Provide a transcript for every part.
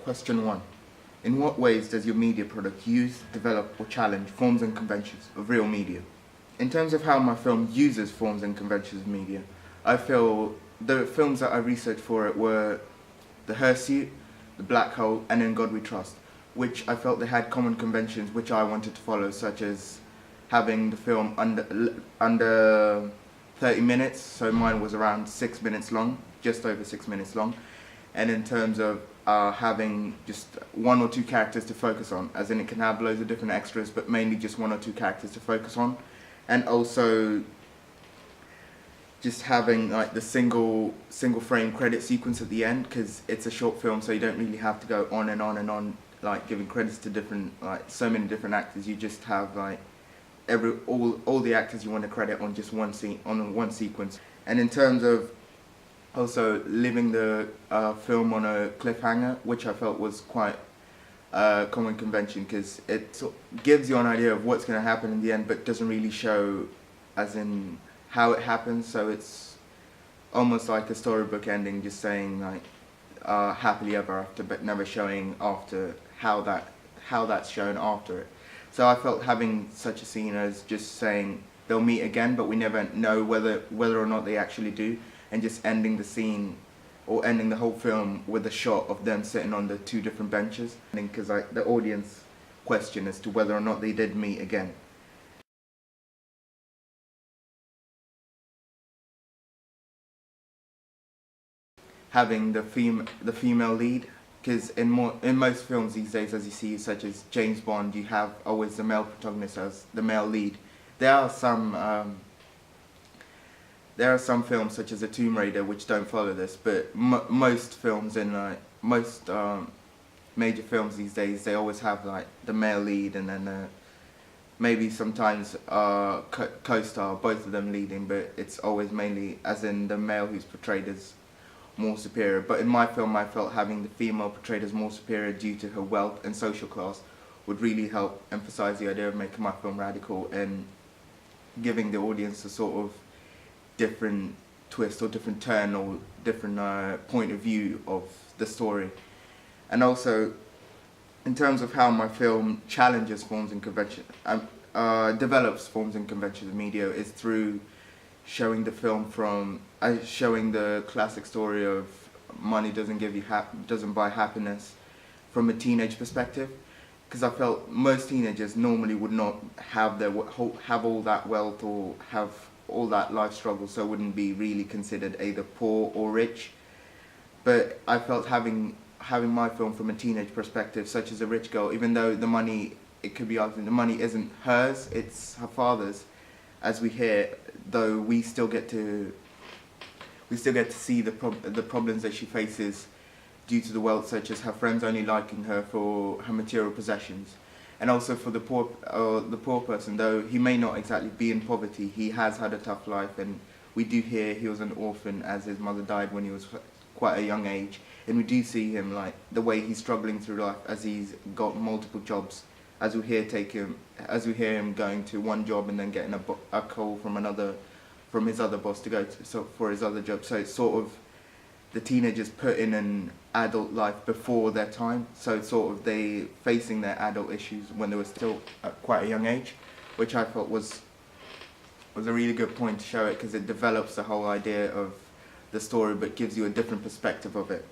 Question 1. In what ways does your media product use, develop or challenge forms and conventions of real media? In terms of how my film uses forms and conventions of media, I feel the films that I researched for it were The Hirsute, The Black Hole and In God We Trust, which I felt they had common conventions which I wanted to follow, such as having the film under 30 minutes, so mine was around 6 minutes long, just over 6 minutes long. And in terms of having just one or two characters to focus on, as in it can have loads of different extras, but mainly just one or two characters to focus on. And also just having like the single frame credit sequence at the end, because it's a short film, so you don't really have to go on and on and on, like giving credits to different, like so many different actors. You just have like all the actors you want to credit on just one scene, on one sequence. And in terms of also leaving the film on a cliffhanger, which I felt was quite a common convention, because it gives you an idea of what's going to happen in the end, but doesn't really show as in how it happens. So it's almost like a storybook ending, just saying like happily ever after, but never showing after how that's shown after it. So I felt having such a scene as just saying they'll meet again, but we never know whether or not they actually do, and just ending the scene or ending the whole film with a shot of them sitting on the two different benches, because like the audience question as to whether or not they did meet again. Having the female lead, because in most films these days, as you see, such as James Bond, you have always the male protagonist as the male lead. There are some films such as The Tomb Raider which don't follow this, but most films in most major films these days, they always have like the male lead and then maybe sometimes co-star, both of them leading, but it's always mainly as in the male who's portrayed as more superior. But in my film, I felt having the female portrayed as more superior due to her wealth and social class would really help emphasize the idea of making my film radical and giving the audience a sort of different twist or different turn or different point of view of the story. And also, in terms of how my film challenges forms and convention, develops forms and conventions of media, is through showing the film from showing the classic story of money doesn't buy happiness from a teenage perspective, because I felt most teenagers normally would not have all that wealth or have all that life struggle, so wouldn't be really considered either poor or rich. But I felt having my film from a teenage perspective, such as a rich girl, even though the money, it could be argued the money isn't hers, it's her father's, as we hear, though we still get to see the problems that she faces due to the wealth, such as her friends only liking her for her material possessions. And also for the poor person, though he may not exactly be in poverty, he has had a tough life, and we do hear he was an orphan as his mother died when he was quite a young age. And we do see him, like, the way he's struggling through life as he's got multiple jobs, as we hear him going to one job and then getting a call from his other boss to go to, for his other job. So it's sort of the teenagers put in an adult life before their time, so it's sort of they facing their adult issues when they were still at quite a young age, which I thought was a really good point to show it, because it develops the whole idea of the story but gives you a different perspective of it.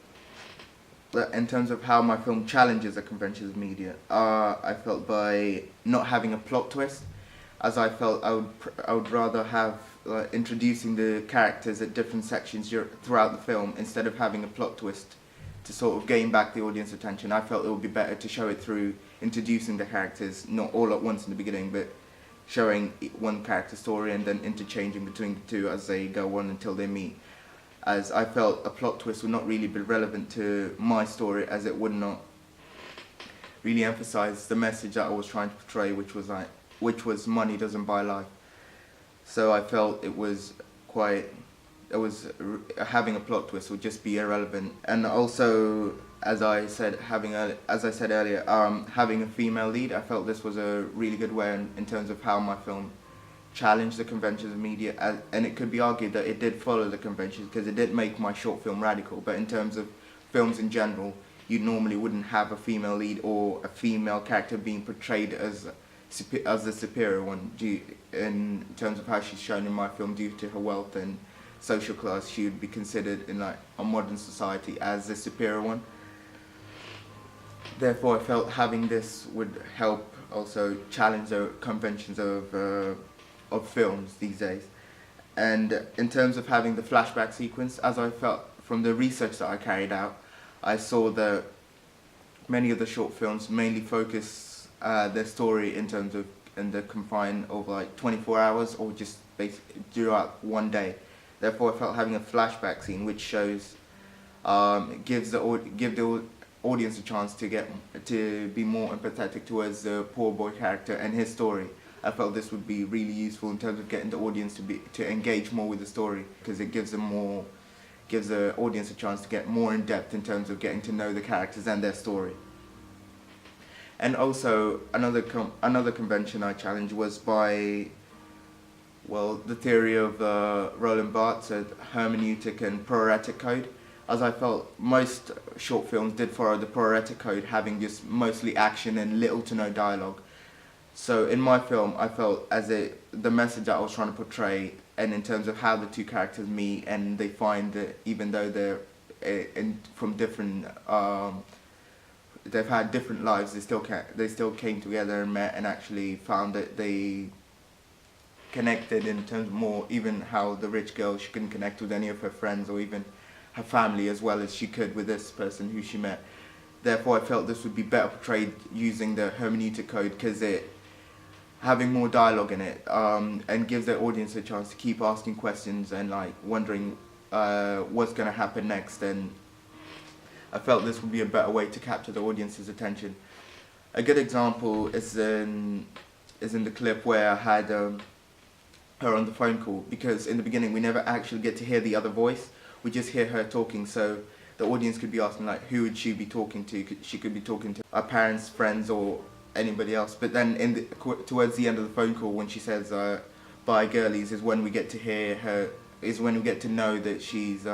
But in terms of how my film challenges the conventions of media, I felt by not having a plot twist, as I felt I would rather have introducing the characters at different sections throughout the film instead of having a plot twist to sort of gain back the audience attention. I felt it would be better to show it through introducing the characters, not all at once in the beginning, but showing one character story and then interchanging between the two as they go on until they meet. As I felt a plot twist would not really be relevant to my story, as it would not really emphasize the message that I was trying to portray, which was money doesn't buy life. So I felt having a plot twist would just be irrelevant. And also, as I said earlier, having a female lead, I felt this was a really good way in terms of how my film challenged the conventions of media. And it could be argued that it did follow the conventions, because it did make my short film radical. But in terms of films in general, you normally wouldn't have a female lead or a female character being portrayed as the superior one in terms of how she's shown in my film. Due to her wealth and social class, she would be considered in like a modern society as the superior one. Therefore, I felt having this would help also challenge the conventions of films these days. And in terms of having the flashback sequence, as I felt from the research that I carried out, I saw that many of the short films mainly focus their story in terms of in the confine of like 24 hours or just basically throughout one day. Therefore, I felt having a flashback scene which shows give the audience a chance to be more empathetic towards the poor boy character and his story. I felt this would be really useful in terms of getting the audience to engage more with the story, because it gives the audience a chance to get more in depth in terms of getting to know the characters and their story. And also another convention I challenged was by the theory of Roland Barthes, hermeneutic and proetic code, as I felt most short films did follow the proetic code, having just mostly action and little to no dialogue. So in my film, I felt the message that I was trying to portray, and in terms of how the two characters meet and they find that even though they're from different, they've had different lives, they still came together and met and actually found that they connected in terms of more, even how the rich girl, she couldn't connect with any of her friends or even her family as well as she could with this person who she met. Therefore, I felt this would be better portrayed using the hermeneutic code, because having more dialogue in it and gives the audience a chance to keep asking questions and like wondering what's going to happen next. And I felt this would be a better way to capture the audience's attention. A good example is in the clip where I had her on the phone call, because in the beginning we never actually get to hear the other voice. We just hear her talking, so the audience could be asking like, who would she be talking to? She could be talking to our parents, friends, or anybody else. But then towards the end of the phone call, when she says "bye girlies," is when we get to hear her. Is when we get to know that she's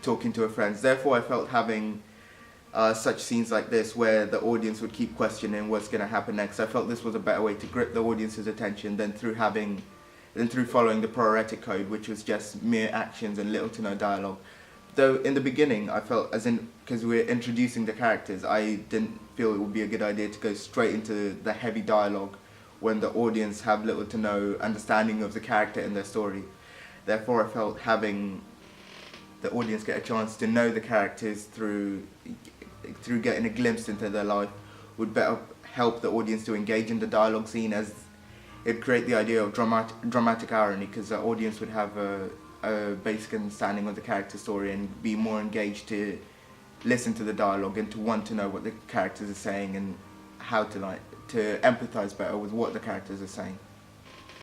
talking to her friends. Therefore, I felt having such scenes like this where the audience would keep questioning what's going to happen next. I felt this was a better way to grip the audience's attention than through following the proetic code, which was just mere actions and little to no dialogue. Though in the beginning, I felt, because we're introducing the characters, I didn't feel it would be a good idea to go straight into the heavy dialogue when the audience have little to no understanding of the character and their story. Therefore, I felt having the audience get a chance to know the characters through getting a glimpse into their life would better help the audience to engage in the dialogue scene, as it'd create the idea of dramatic irony, because the audience would have a basic understanding of the character story and be more engaged to listen to the dialogue and to want to know what the characters are saying and how to empathize better with what the characters are saying.